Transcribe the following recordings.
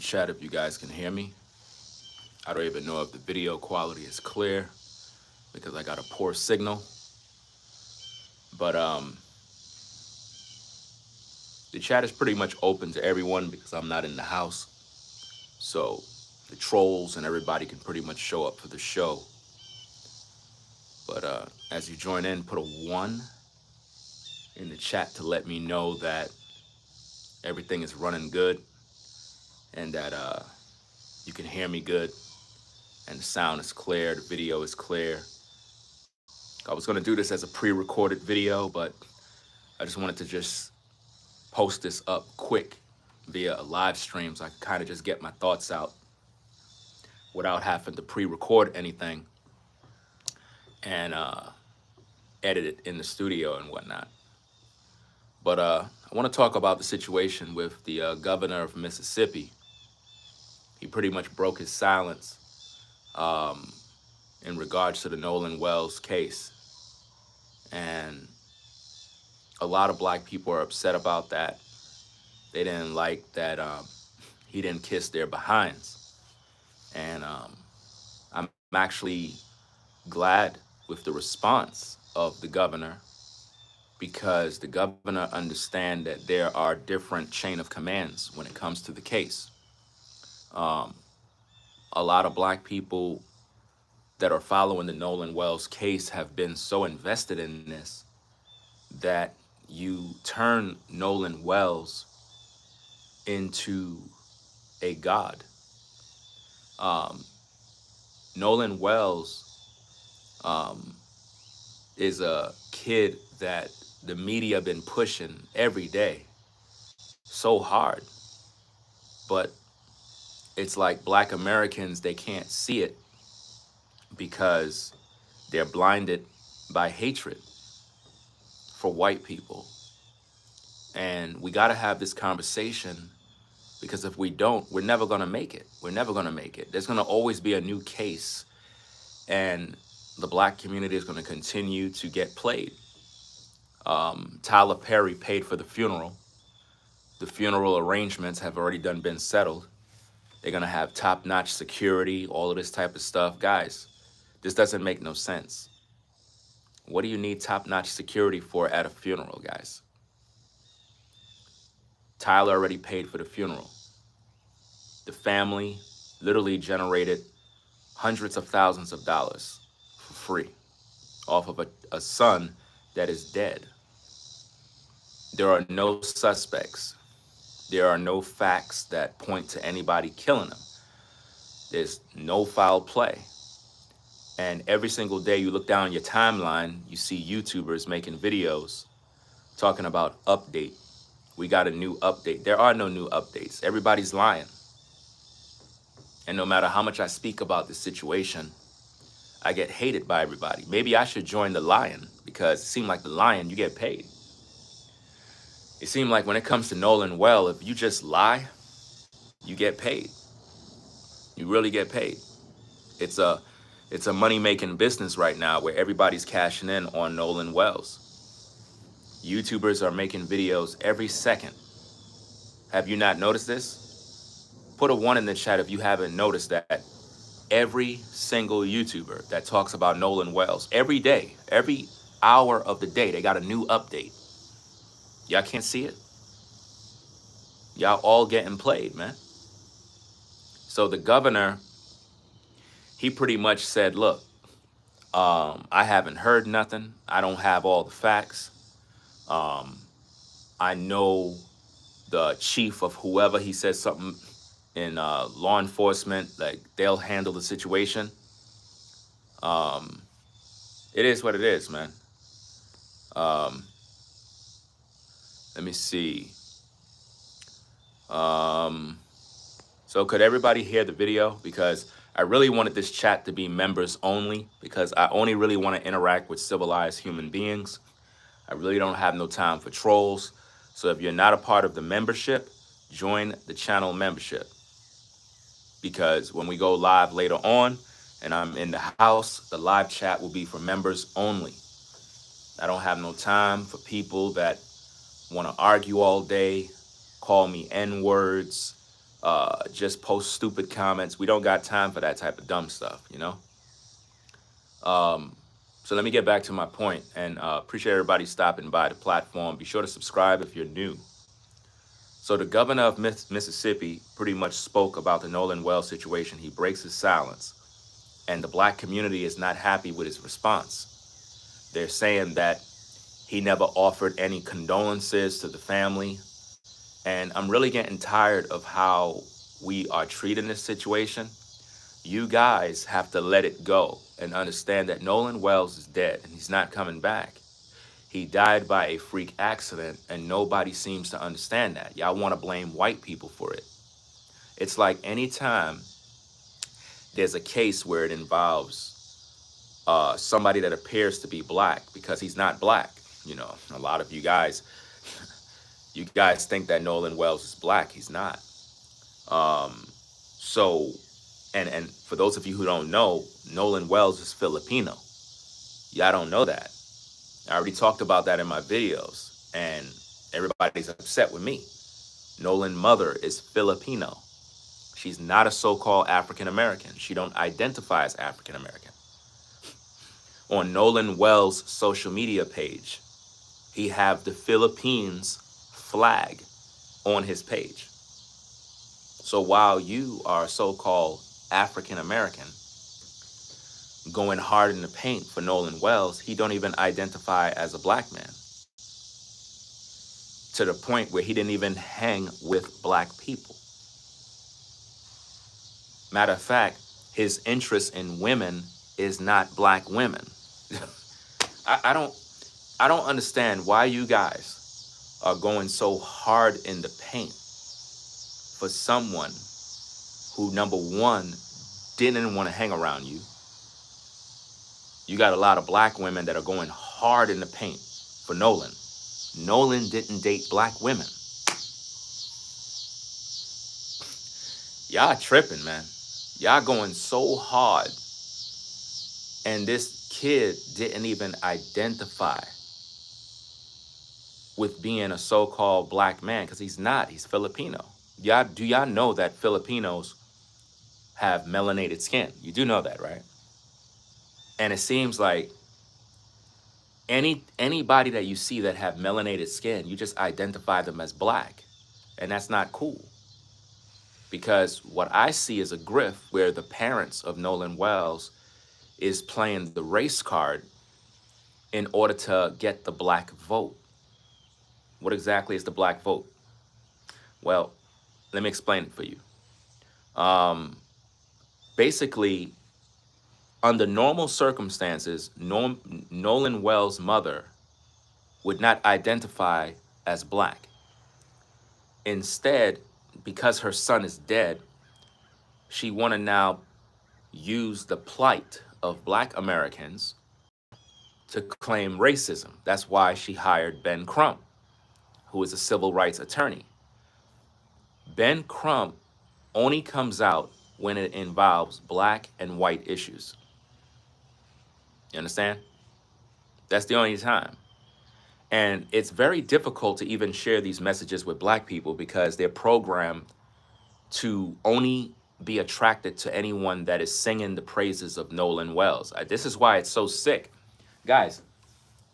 chat if you guys can hear me. I don't even know if the video quality is clear because I got a poor signal. But the chat is pretty much open to everyone because I'm not in the house. So the trolls and everybody can pretty much show up for the show. But as you join in, put a 1 in the chat to let me know that everything is running good and that you can hear me good and the sound is clear, the video is clear. I was going to do this as a pre-recorded video, but I just wanted to just post this up quick via a live stream so I could kind of just get my thoughts out without having to pre-record anything and edit it in the studio and whatnot. But I want to talk about the situation with the governor of Mississippi. He pretty much broke his silence in regards to the Nolan Wells case. And a lot of black people are upset about that. They didn't like that he didn't kiss their behinds. And I'm actually glad with the response of the governor because the governor understands that there are different chain of commands when it comes to the case. A lot of black people that are following the Nolan Wells case have been so invested in this that you turn Nolan Wells into a god. Nolan Wells is a kid that the media been pushing every day so hard, but it's like black Americans, they can't see it because they're blinded by hatred for white people. And we got to have this conversation because if we don't, we're never going to make it. We're never going to make it. There's going to always be a new case and the black community is going to continue to get played. Tyler Perry paid for the funeral. The funeral arrangements have already been settled. They're going to have top-notch security, all of this type of stuff. Guys, this doesn't make no sense. What do you need top-notch security for at a funeral, guys? Tyler already paid for the funeral. The family literally generated hundreds of thousands of dollars for free off of a son that is dead. There are no suspects. There are no facts that point to anybody killing him. There's no foul play. And every single day you look down your timeline, you see YouTubers making videos talking about update. We got a new update. There are no new updates. Everybody's lying. And no matter how much I speak about this situation, I get hated by everybody. Maybe I should join the lion because it seems like the lion, you get paid. It seems like when it comes to Nolan Well, if you just lie, you get paid. You really get paid. It's a money-making business right now where everybody's cashing in on Nolan Wells. YouTubers are making videos every second. Have you not noticed this? Put a 1 in the chat if you haven't noticed that. Every single YouTuber that talks about Nolan Wells, every day, every hour of the day, they got a new update. Y'all can't see it? Y'all all getting played, man. So the governor, he pretty much said, look, I haven't heard nothing. I don't have all the facts. I know the chief of whoever, he said something in law enforcement, like they'll handle the situation. It is what it is, man. Let me see. So could everybody hear the video? Because I really wanted this chat to be members only because I only really want to interact with civilized human beings. I really don't have no time for trolls. So if you're not a part of the membership, join the channel membership. Because when we go live later on and I'm in the house, the live chat will be for members only. I don't have no time for people that want to argue all day, call me N-words, just post stupid comments. We don't got time for that type of dumb stuff, you know? So let me get back to my point, and appreciate everybody stopping by the platform. Be sure to subscribe if you're new. So the governor of Mississippi pretty much spoke about the Nolan Wells situation. He breaks his silence, and the black community is not happy with his response. They're saying that he never offered any condolences to the family. And I'm really getting tired of how we are treating this situation. You guys have to let it go and understand that Nolan Wells is dead and he's not coming back. He died by a freak accident, and nobody seems to understand that. Y'all want to blame white people for it. It's like anytime there's a case where it involves somebody that appears to be black, because he's not black. You know, a lot of you guys think that Nolan Wells is black. He's not. So, and for those of you who don't know, Nolan Wells is Filipino. Y'all don't know that. I already talked about that in my videos, and everybody's upset with me. Nolan's mother is Filipino. She's not a so-called African American. She don't identify as African American. On Nolan Wells' social media page, he have the Philippines flag on his page. So while you are so-called African American going hard in the paint for Nolan Wells, he don't even identify as a black man, to the point where he didn't even hang with black people. Matter of fact, his interest in women is not black women. I don't understand why you guys are going so hard in the paint for someone who, number one, didn't want to hang around you. You got a lot of black women that are going hard in the paint for Nolan. Nolan didn't date black women. Y'all tripping, man. Y'all going so hard. And this kid didn't even identify with being a so-called black man, because he's not. He's Filipino. Do y'all know that Filipinos have melanated skin? You do know that, right? And it seems like anybody that you see that have melanated skin, you just identify them as black. And that's not cool. Because what I see is a grift where the parents of Nolan Wells is playing the race card in order to get the black vote. What exactly is the black vote? Well, let me explain it for you. Basically, under normal circumstances, Nolan Wells' mother would not identify as black. Instead, because her son is dead, she want to now use the plight of black Americans to claim racism. That's why she hired Ben Crump, who is a civil rights attorney. Ben Crump only comes out when it involves black and white issues. You understand? That's the only time. And it's very difficult to even share these messages with black people because they're programmed to only be attracted to anyone that is singing the praises of Nolan Wells. This is why it's so sick. Guys,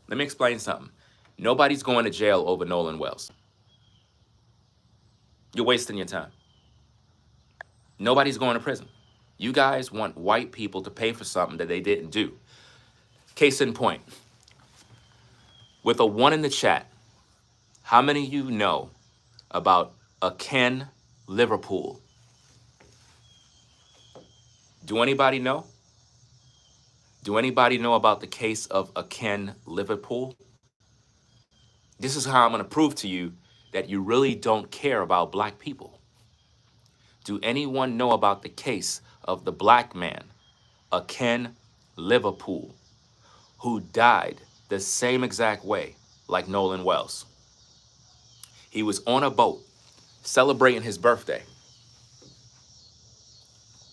let me explain something. Nobody's going to jail over Nolan Wells. You're wasting your time. Nobody's going to prison. You guys want white people to pay for something that they didn't do. Case in point, with a 1 in the chat, how many of you know about a Ken Liverpool? Do anybody know? Do anybody know about the case of a Ken Liverpool? This is how I'm going to prove to you that you really don't care about black people. Do anyone know about the case of the black man, a Ken Liverpool, who died the same exact way like Nolan Wells? He was on a boat celebrating his birthday.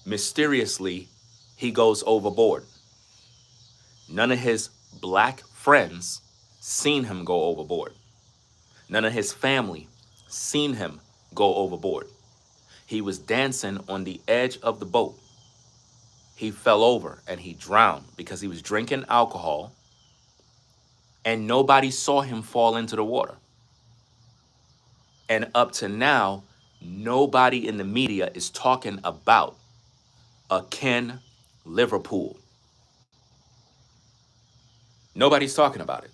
Mysteriously, he goes overboard. None of his black friends seen him go overboard. None of his family seen him go overboard. He was dancing on the edge of the boat. He fell over and he drowned because he was drinking alcohol and nobody saw him fall into the water. And up to now, nobody in the media is talking about a Ken Liverpool. Nobody's talking about it.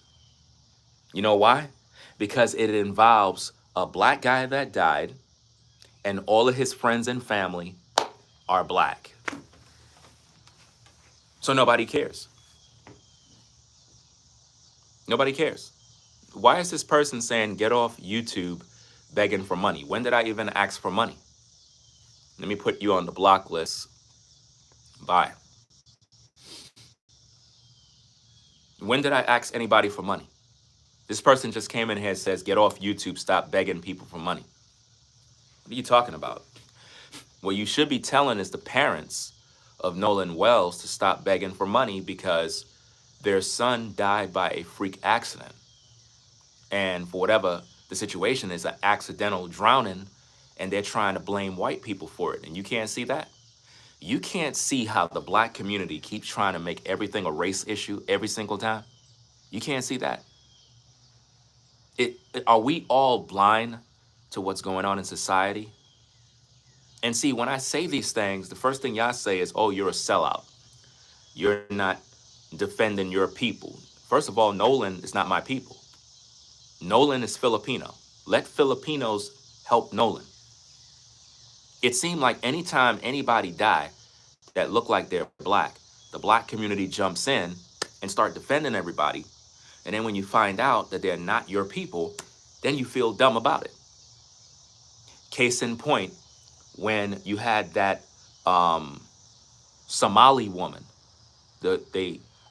You know why? Because it involves a black guy that died and all of his friends and family are black. So nobody cares. Nobody cares. Why is this person saying get off YouTube begging for money? When did I even ask for money? Let me put you on the block list. Bye. When did I ask anybody for money? This person just came in here and says, get off YouTube, stop begging people for money. What are you talking about? What you should be telling is the parents of Nolan Wells to stop begging for money because their son died by a freak accident. And for whatever the situation is, an accidental drowning, and they're trying to blame white people for it. And you can't see that. You can't see how the black community keeps trying to make everything a race issue every single time. You can't see that. Are we all blind to what's going on in society? And see, when I say these things, the first thing y'all say is, oh, you're a sellout. You're not defending your people. First of all, Nolan is not my people. Nolan is Filipino. Let Filipinos help Nolan. It seemed like anytime anybody die that look like they're black, the black community jumps in and start defending everybody. And then when you find out that they're not your people, then you feel dumb about it. Case in point, when you had that Somali woman,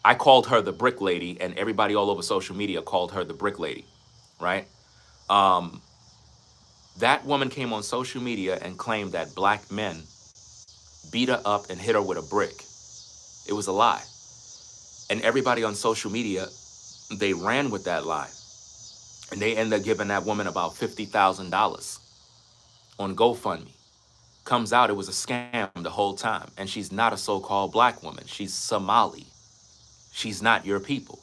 I called her the brick lady, and everybody all over social media called her the brick lady, right? That woman came on social media and claimed that black men beat her up and hit her with a brick. It was a lie. And everybody on social media, they ran with that lie. And they ended up giving that woman about $50,000 on GoFundMe. Comes out it was a scam the whole time. And she's not a so-called black woman. She's Somali. She's not your people.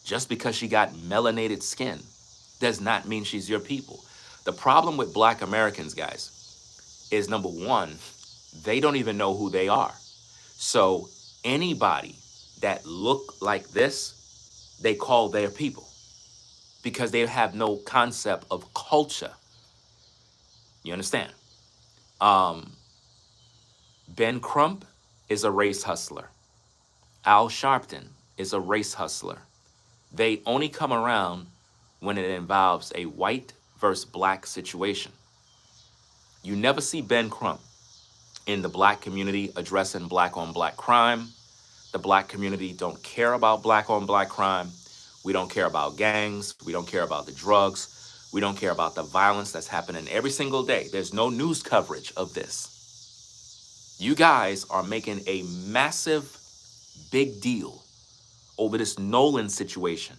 Just because she got melanated skin does not mean she's your people. The problem with black Americans, guys, is number one, they don't even know who they are. So anybody that look like this, they call their people because they have no concept of culture. You understand? Ben Crump is a race hustler. Al Sharpton is a race hustler. They only come around when it involves a white versus black situation. You never see Ben Crump in the black community addressing black on black crime. The black community don't care about black on black crime. We don't care about gangs. We don't care about the drugs. We don't care about the violence that's happening every single day. There's no news coverage of this. You guys are making a massive, big deal over this Nolan situation,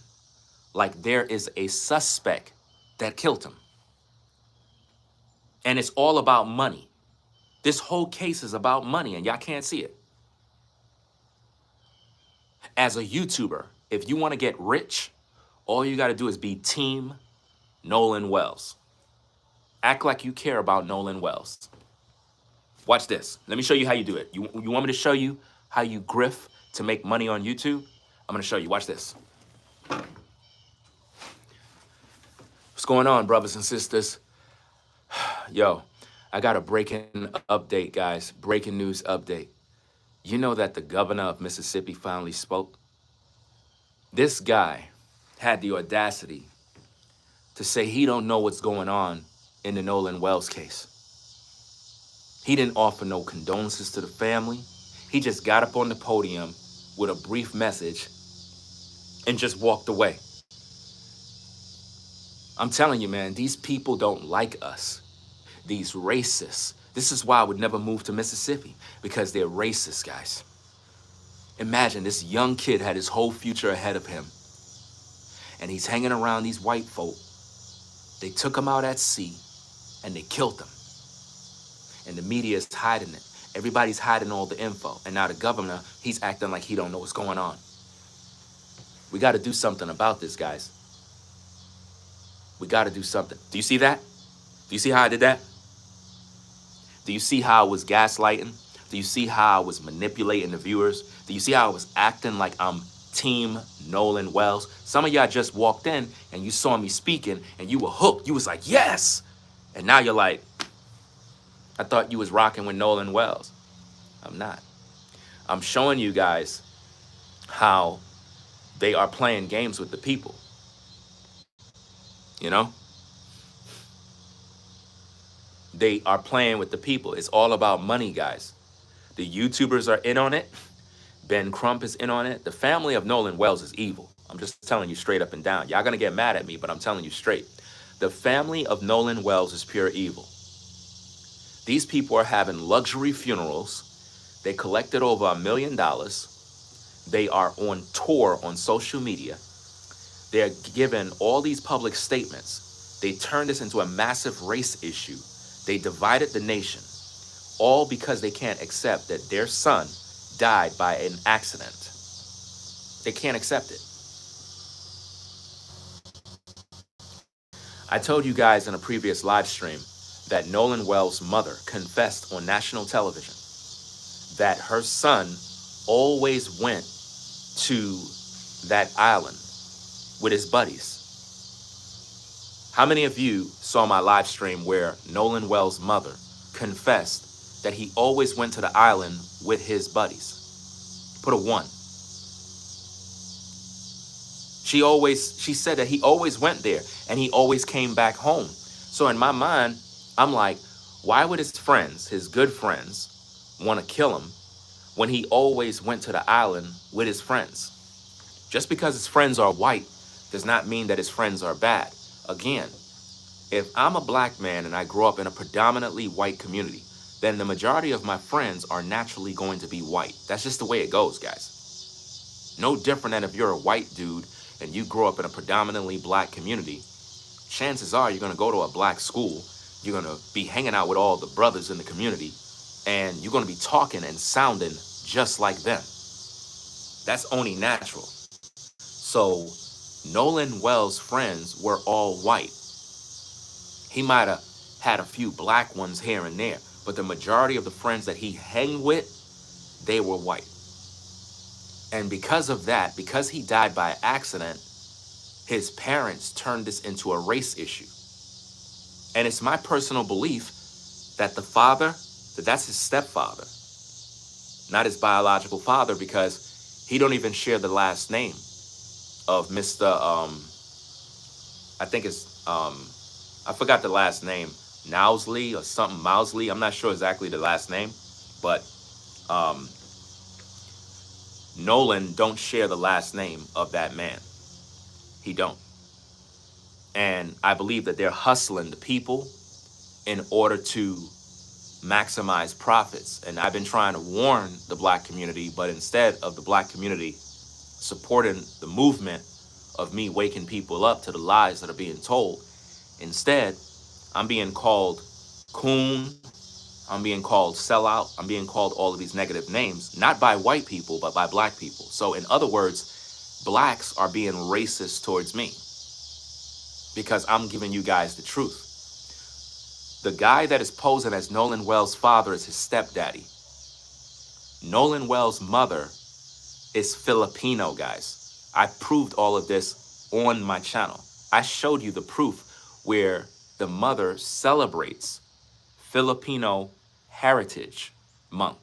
like there is a suspect that killed him. And it's all about money. This whole case is about money, and y'all can't see it. As a YouTuber, if you want to get rich, all you got to do is be Team Nolan Wells. Act like you care about Nolan Wells. Watch this. Let me show you how you do it. You want me to show you how you grift to make money on YouTube? I'm going to show you. Watch this. What's going on, brothers and sisters? Yo, I got a breaking update, guys. Breaking news update. You know that the governor of Mississippi finally spoke? This guy had the audacity to say he don't know what's going on in the Nolan Wells case. He didn't offer no condolences to the family. He just got up on the podium with a brief message and just walked away. I'm telling you, man, these people don't like us. These racists. This is why I would never move to Mississippi, because they're racist, guys. Imagine this young kid had his whole future ahead of him, and he's hanging around these white folk. They took him out at sea, and they killed him. and the media is hiding it. Everybody's hiding all the info. And now the governor, he's acting like he don't know what's going on. We got to do something about this, guys. We got to do something. Do you see that? Do you see how I did that? Do you see how I was gaslighting? Do you see how I was manipulating the viewers? Do you see how I was acting like I'm Team Nolan Wells? Some of y'all just walked in and you saw me speaking and you were hooked. You was like, yes. And now you're like, I thought you was rocking with Nolan Wells. I'm not. I'm showing you guys how they are playing games with the people. You know? They are playing with the people. It's all about money, guys. The YouTubers are in on it. Ben Crump is in on it. The family of Nolan Wells is evil. I'm just telling you straight up and down. Y'all gonna get mad at me, but I'm telling you straight. The family of Nolan Wells is pure evil. These people are having luxury funerals. They collected over $1 million. They are on tour on social media. They're given all these public statements. They turned this into a massive race issue. They divided the nation, all because they can't accept that their son died by an accident. They can't accept it. I told you guys in a previous live stream that Nolan Wells' mother confessed on national television that her son always went to that island with his buddies. How many of you saw my live stream where Nolan Wells' mother confessed that he always went to the island with his buddies? Put a 1. She said that he always went there and he always came back home. So in my mind, I'm like, why would his friends, his good friends, want to kill him when he always went to the island with his friends? Just because his friends are white does not mean that his friends are bad. Again, if I'm a black man and I grow up in a predominantly white community, then the majority of my friends are naturally going to be white. That's just the way it goes, guys. No different than if you're a white dude and you grow up in a predominantly black community, chances are you're going to go to a black school, you're going to be hanging out with all the brothers in the community, and you're going to be talking and sounding just like them. That's only natural. So Nolan Wells' friends were all white. He might have had a few black ones here and there, but the majority of the friends that he hang with, they were white. And because of that, because he died by accident, his parents turned this into a race issue. And it's my personal belief that the father, that's his stepfather, not his biological father, because he don't even share the last name of Mr. I think it's, I forgot the last name, Knowsley or something, Mousley. I'm not sure exactly the last name, but Nolan don't share the last name of that man. He don't. And I believe that they're hustling the people in order to maximize profits. And I've been trying to warn the black community, but instead of the black community supporting the movement of me waking people up to the lies that are being told, instead, I'm being called coon, I'm being called sellout, I'm being called all of these negative names, not by white people, but by black people. So in other words, blacks are being racist towards me because I'm giving you guys the truth. The guy that is posing as Nolan Wells' father is his stepdaddy. Nolan Wells' mother is Filipino, guys. I proved all of this on my channel. I showed you the proof where the mother celebrates Filipino Heritage Month.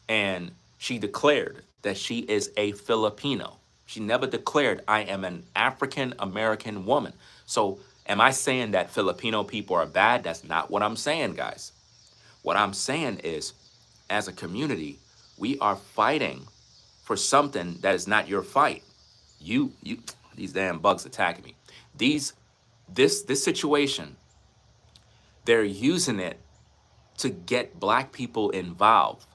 And she declared that she is a Filipino. She never declared, I am an African American woman. So am I saying that Filipino people are bad? That's not what I'm saying, guys. What I'm saying is, as a community, we are fighting for something that is not your fight. These damn bugs attacking me. This situation, they're using it to get black people involved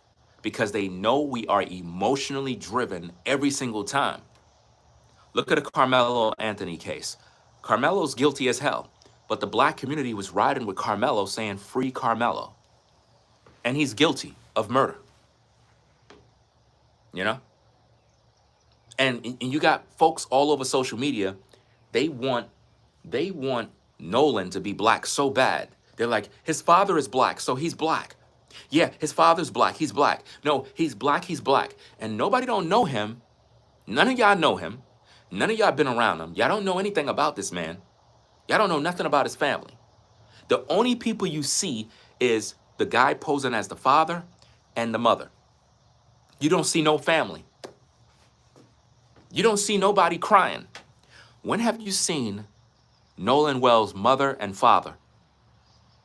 because they know we are emotionally driven every single time. Look at the Carmelo Anthony case. Carmelo's guilty as hell, but the black community was riding with Carmelo saying, free Carmelo. and he's guilty of murder. You know? And you got folks all over social media, they want Nolan to be black so bad. They're like, his father is black, so he's black. Yeah, his father's black, he's black. No, he's black, he's black. And nobody don't know him. None of y'all know him. None of y'all been around him. Y'all don't know anything about this man. Y'all don't know nothing about his family. The only people you see is the guy posing as the father and the mother. You don't see no family. You don't see nobody crying. When have you seen Nolan Wells' mother and father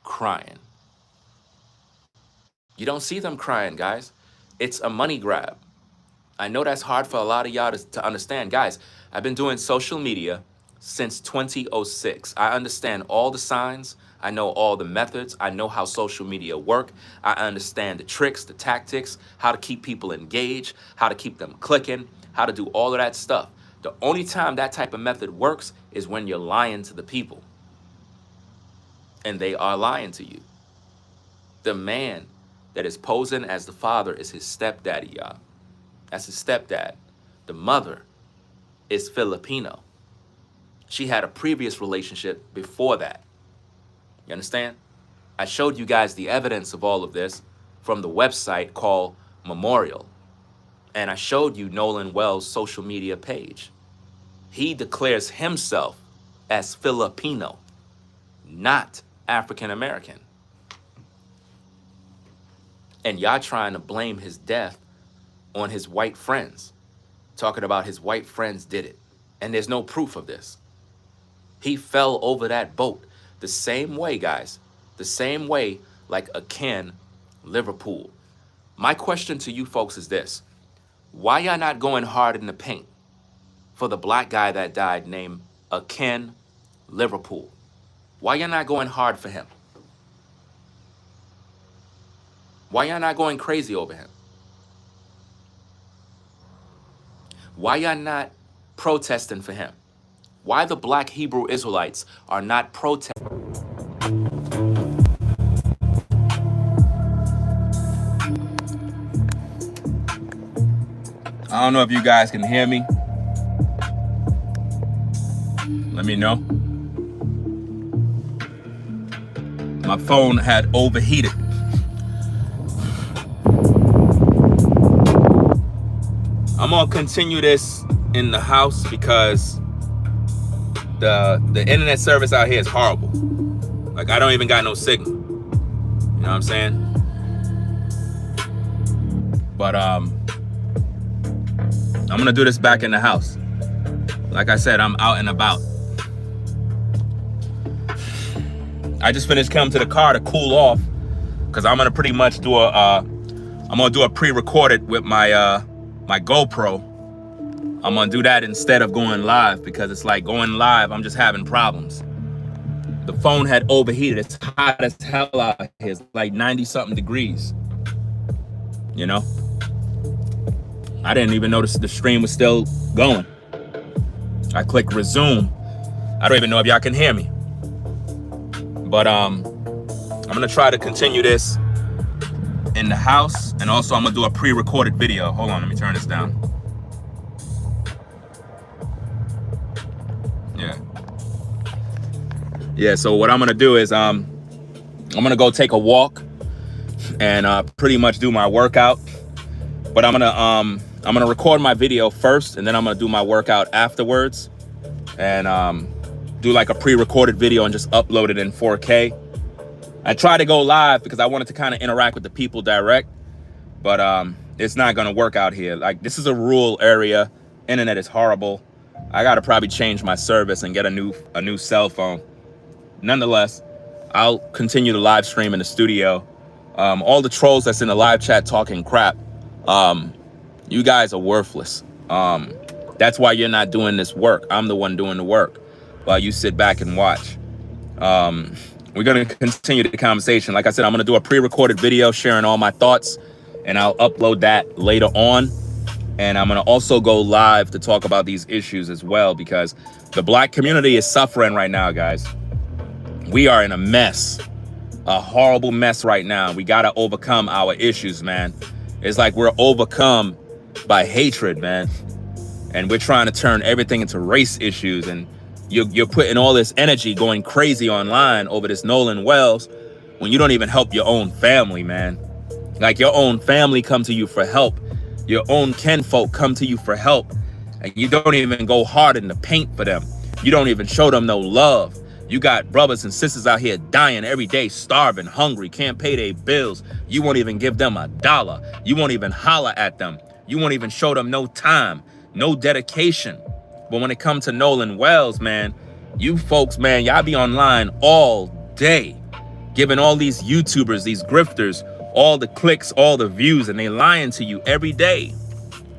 crying? You don't see them crying, guys. It's a money grab. I know that's hard for a lot of y'all to understand. Guys, I've been doing social media since 2006. I understand all the signs. I know all the methods. I know how social media work. I understand the tricks, the tactics, how to keep people engaged, how to keep them clicking, how to do all of that stuff. The only time that type of method works is when you're lying to the people. And they are lying to you. The man that is posing as the father is his stepdaddy, y'all. That's his stepdad. The mother is Filipino. She had a previous relationship before that. You understand? I showed you guys the evidence of all of this from the website called Memorial. And I showed you Nolan Wells' social media page. He declares himself as Filipino, not African American. And y'all trying to blame his death on his white friends, talking about his white friends did it. And there's no proof of this. He fell over that boat the same way, guys, the same way like a Ken Liverpool. My question to you folks is this: why y'all not going hard in the paint for the black guy that died named Ken Liverpool? Why y'all not going hard for him? Why y'all not going crazy over him? Why y'all not protesting for him? Why the black Hebrew Israelites are not protesting? I don't know if you guys can hear me. Let me know. My phone had overheated. I'm gonna continue this in the house because the internet service out here is horrible. Like, I don't even got no signal. You know what I'm saying? But I'm gonna do this back in the house. Like I said, I'm out and about. I just finished coming to the car to cool off because I'm gonna pretty much do a pre-recorded with my my GoPro. I'm gonna do that instead of going live because it's like going live, I'm just having problems. The phone had overheated. It's hot as hell out here. It's like 90 something degrees. You know? I didn't even notice the stream was still going. I click resume. I don't even know if y'all can hear me. But I'm gonna try to continue this in the house, and also I'm gonna do a pre-recorded video. Hold on, let me turn this down. Yeah, so what I'm gonna do is I'm gonna go take a walk and pretty much do my workout. But I'm gonna record my video first, and then I'm gonna do my workout afterwards, and do like a pre-recorded video and just upload it in 4K. I tried to go live because I wanted to kind of interact with the people direct, but it's not gonna work out here. Like, this is a rural area. Internet is horrible. I gotta probably change my service and get a new cell phone. Nonetheless, I'll continue the live stream in the studio. All the trolls that's in the live chat talking crap, you guys are worthless. That's why you're not doing this work. I'm the one doing the work while you sit back and watch. We're gonna continue the conversation. Like I said, I'm gonna do a pre-recorded video sharing all my thoughts, and I'll upload that later on. And I'm gonna also go live to talk about these issues as well, because the black community is suffering right now, guys. We are in a mess. a horrible mess right now. We got to overcome our issues, man. It's like we're overcome by hatred, man. And we're trying to turn everything into race issues. And you're putting all this energy going crazy online over this Nolan Wells when you don't even help your own family, man. Like, your own family come to you for help. Your own kinfolk come to you for help. And you don't even go hard in the paint for them. You don't even show them no love. You got brothers and sisters out here dying every day, starving, hungry, can't pay their bills. You won't even give them $1. You won't even holler at them. You won't even show them no time, no dedication. But when it comes to Nolan Wells, man, you folks, man, y'all be online all day, giving all these YouTubers, these grifters, all the clicks, all the views, and they lying to you every day.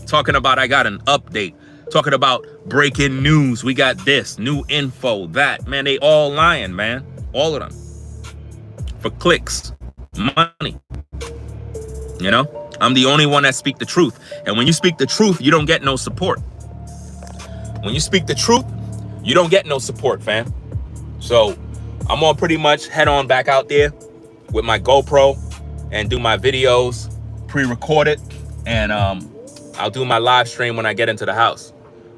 Talking about, I got an update. Talking about breaking news. We got this, new info, that. Man, they all lying, man. All of them. For clicks, money. You know? I'm the only one that speak the truth. And when you speak the truth, you don't get no support. When you speak the truth, you don't get no support, fam. So I'm gonna pretty much head on back out there with my GoPro and do my videos pre-recorded, and I'll do my live stream when I get into the house,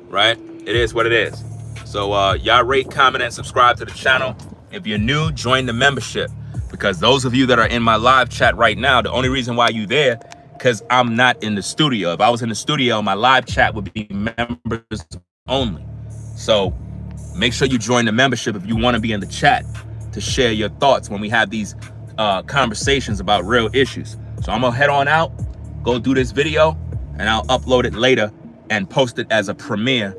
right? It is what it is. So y'all rate, comment, and subscribe to the channel. If you're new, join the membership, because those of you that are in my live chat right now, the only reason why you there, because I'm not in the studio. If I was in the studio, my live chat would be members only. So make sure you join the membership if you want to be in the chat to share your thoughts when we have these conversations about real issues. So I'm gonna head on out, go do this video, and I'll upload it later and post it as a premiere